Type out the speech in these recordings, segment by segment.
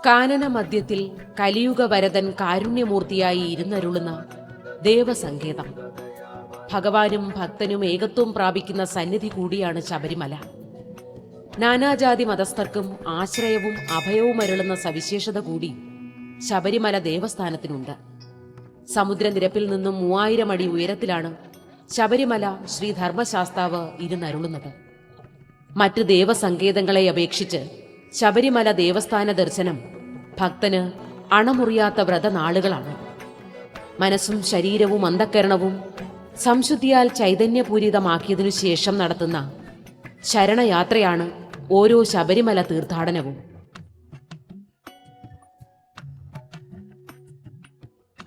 കാനന മധ്യത്തിൽ കലിയുഗവരദൻ കാരുണ്യമൂർത്തിയായി ഇരുന്നരുളുന്ന ദേവസങ്കേതം. ഭഗവാനും ഭക്തനും ഏകത്വം പ്രാപിക്കുന്ന സന്നിധി കൂടിയാണ് ശബരിമല. നാനാജാതി മതസ്ഥർക്കും ആശ്രയവും അഭയവും അരുളുന്ന സവിശേഷത കൂടി ശബരിമല ദേവസ്ഥാനത്തിനുണ്ട്. സമുദ്രനിരപ്പിൽ നിന്നും 3000 അടി ഉയരത്തിലാണ് ശബരിമല ശ്രീ ധർമ്മശാസ്താവ് ഇരുന്നരുളുന്നത്. മറ്റ് ദേവസങ്കേതങ്ങളെ അപേക്ഷിച്ച് ശബരിമല ദേവസ്ഥാന ദർശനം ഭക്തന് അണമുറിയാത്ത വ്രതനാളുകളാണ്. മനസ്സും ശരീരവും അന്ധക്കരണവും സംശുദ്ധിയാൽ ചൈതന്യപൂരിതമാക്കിയതിനു ശേഷം നടത്തുന്ന ശരണയാത്രയാണ് ഓരോ ശബരിമല തീർത്ഥാടനവും.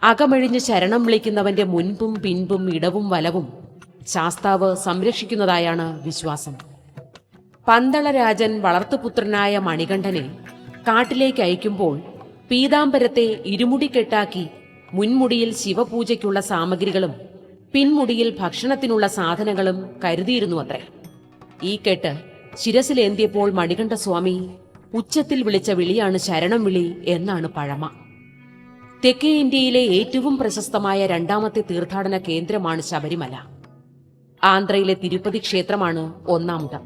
അകമഴിഞ്ഞ് ശരണം വിളിക്കുന്നവന്റെ മുൻപും പിൻപും ഇടവും വലവും ശാസ്താവ് സംരക്ഷിക്കുന്നതായാണ് വിശ്വാസം. പന്തളരാജൻ വളർത്തുപുത്രനായ മണികണ്ഠനെ കാട്ടിലേക്ക് അയക്കുമ്പോൾ പീതാംബരത്തെ ഇരുമുടിക്കെട്ടാക്കി മുൻമുടിയിൽ ശിവപൂജയ്ക്കുള്ള സാമഗ്രികളും പിൻമുടിയിൽ ഭക്ഷണത്തിനുള്ള സാധനങ്ങളും കരുതിയിരുന്നു അത്രേ. ഈ കെട്ട് ശിരസിലേന്തിയപ്പോൾ മണികണ്ഠസ്വാമി ഉച്ചത്തിൽ വിളിച്ച വിളിയാണ് ശരണം വിളി എന്നാണ് പഴമ. തെക്കേ ഇന്ത്യയിലെ ഏറ്റവും പ്രശസ്തമായ 2ാമത്തെ തീർത്ഥാടന കേന്ദ്രമാണ് ശബരിമല. ആന്ധ്രയിലെ തിരുപ്പതി ക്ഷേത്രമാണ് 1ാമത്.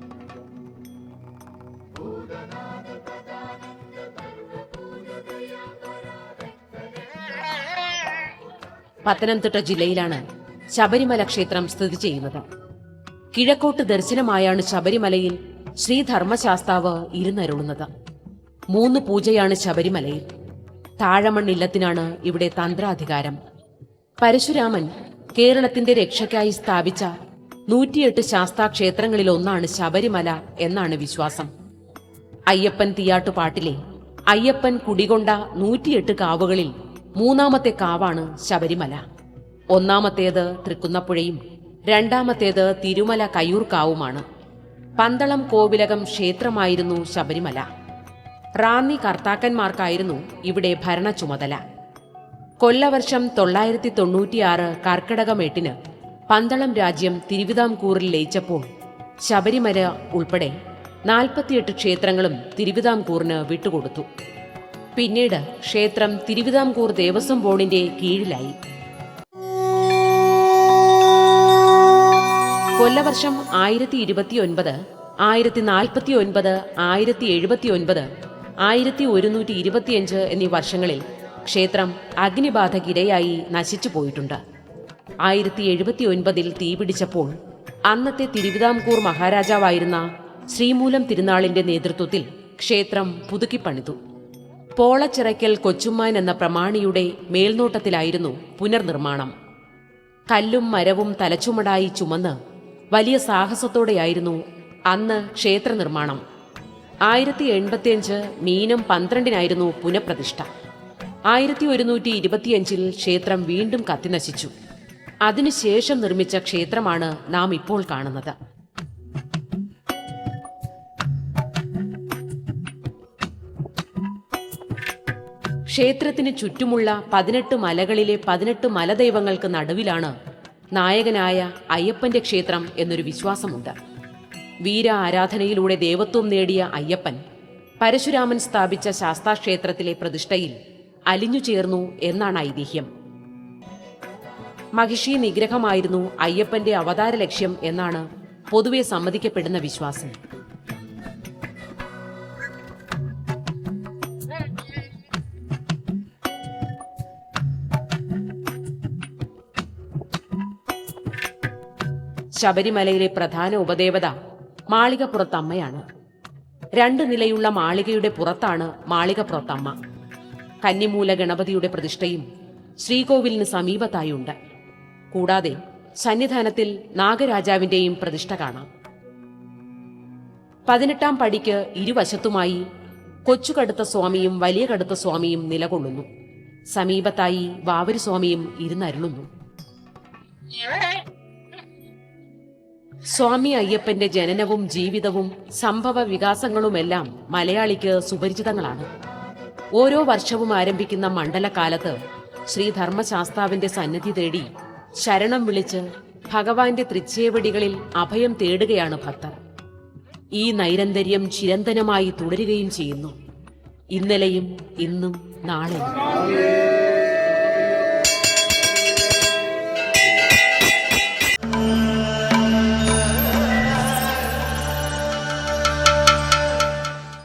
പത്തനംതിട്ട ജില്ലയിലാണ് ശബരിമല ക്ഷേത്രം സ്ഥിതി ചെയ്യുന്നത്. കിഴക്കോട്ട് ദർശനമായാണ് ശബരിമലയിൽ ശ്രീ ധർമ്മശാസ്താവ് ഇരുന്നരുളുന്നത്. 3 പൂജയാണ് ശബരിമലയിൽ. താഴമണ്ണില്ലത്തിനാണ് ഇവിടെ തന്ത്രാധികാരം. പരശുരാമൻ കേരളത്തിന്റെ രക്ഷയ്ക്കായി സ്ഥാപിച്ച 108 ശാസ്താക്ഷേത്രങ്ങളിലൊന്നാണ് ശബരിമല എന്നാണ് വിശ്വാസം. അയ്യപ്പൻ തീയാട്ടുപാട്ടിലെ അയ്യപ്പൻ കുടികൊണ്ട 108 കാവുകളിൽ 3ാമത്തെ കാവാണ് ശബരിമല. 1ാമത്തേത് തൃക്കുന്നപ്പുഴയും 2ാമത്തേത് തിരുമല കയ്യൂർക്കാവുമാണ്. പന്തളം കോവിലകം ക്ഷേത്രമായിരുന്നു ശബരിമല. റാന്നി കർത്താക്കന്മാർക്കായിരുന്നു ഇവിടെ ഭരണ ചുമതല. കൊല്ലവർഷം 996 കർക്കിടകം 8 പന്തളം രാജ്യം തിരുവിതാംകൂറിൽ ലയിച്ചപ്പോൾ ശബരിമല ഉൾപ്പെടെ 48 ക്ഷേത്രങ്ങളും തിരുവിതാംകൂറിന് വിട്ടുകൊടുത്തു. പിന്നീട് ക്ഷേത്രം തിരുവിതാംകൂർ ദേവസ്വം ബോർഡിന്റെ കീഴിലായി. കൊല്ലവർഷം 1029, 1049, 1079, 1125 എന്നീ വർഷങ്ങളിൽ ക്ഷേത്രം അഗ്നിബാധയ്ക്കിരയായി നശിച്ചു പോയിട്ടുണ്ട്. 1079 തീപിടിച്ചപ്പോൾ അന്നത്തെ തിരുവിതാംകൂർ മഹാരാജാവായിരുന്ന ശ്രീമൂലം തിരുനാളിന്റെ നേതൃത്വത്തിൽ ക്ഷേത്രം പുതുക്കിപ്പണിതു. പോളച്ചിറയ്ക്കൽ കൊച്ചുമ്മാൻ എന്ന പ്രമാണിയുടെ മേൽനോട്ടത്തിലായിരുന്നു പുനർനിർമ്മാണം. കല്ലും മരവും തലച്ചുമടായി ചുമന്ന് വലിയ സാഹസത്തോടെയായിരുന്നു അന്ന് ക്ഷേത്ര നിർമ്മാണം. 1085 മീനം 12 പുനഃപ്രതിഷ്ഠ. 1125 ക്ഷേത്രം വീണ്ടും കത്തിനശിച്ചു. അതിനുശേഷം നിർമ്മിച്ച ക്ഷേത്രമാണ് നാം ഇപ്പോൾ കാണുന്നത്. ക്ഷേത്രത്തിന് ചുറ്റുമുള്ള 18 മലകളിലെ 18 മലദൈവങ്ങൾക്ക് നടുവിലാണ് നായകനായ അയ്യപ്പന്റെ ക്ഷേത്രം എന്നൊരു വിശ്വാസമുണ്ട്. വീര ആരാധനയിലൂടെ ദേവത്വം നേടിയ അയ്യപ്പൻ പരശുരാമൻ സ്ഥാപിച്ച ശാസ്താക്ഷേത്രത്തിലെ പ്രതിഷ്ഠയിൽ അലിഞ്ഞുചേർന്നു എന്നാണ് ഐതിഹ്യം. മഹിഷി നിഗ്രഹമായിരുന്നു അയ്യപ്പന്റെ അവതാര ലക്ഷ്യം എന്നാണ് പൊതുവെ സമ്മതിക്കപ്പെടുന്ന വിശ്വാസം. ശബരിമലയിലെ പ്രധാന ഉപദേവത മാളികപ്പുറത്തമ്മയാണ്. 2 നിലയുള്ള മാളികയുടെ പുറത്താണ് മാളികപ്പുറത്തമ്മ. കന്നിമൂല ഗണപതിയുടെ പ്രതിഷ്ഠയും ശ്രീകോവിലിന് സമീപത്തായുണ്ട്. കൂടാതെ സന്നിധാനത്തിൽ നാഗരാജാവിന്റെയും പ്രതിഷ്ഠ കാണാം. 18ാം പടിക്ക് ഇരുവശത്തുമായി കൊച്ചുകടുത്ത സ്വാമിയും വലിയ കടുത്ത സ്വാമിയും നിലകൊള്ളുന്നു. സമീപത്തായി വാവരുസ്വാമിയും ഇരുന്നരുളുന്നു. സ്വാമി അയ്യപ്പന്റെ ജനനവും ജീവിതവും സംഭവ വികാസങ്ങളുമെല്ലാം മലയാളിക്ക് സുപരിചിതങ്ങളാണ്. ഓരോ വർഷവും ആരംഭിക്കുന്ന മണ്ഡലകാലത്ത് ശ്രീ ധർമ്മശാസ്താവിന്റെ സന്നിധി തേടി ശരണം വിളിച്ച് ഭഗവാന്റെ തൃച്ചേവടികളിൽ അഭയം തേടുകയാണ് ഭക്തർ. ഈ നൈരന്തര്യം ചിരന്തനമായി തുടരുകയും ചെയ്യുന്നു. ഇന്നലെയും ഇന്നും നാളെയും.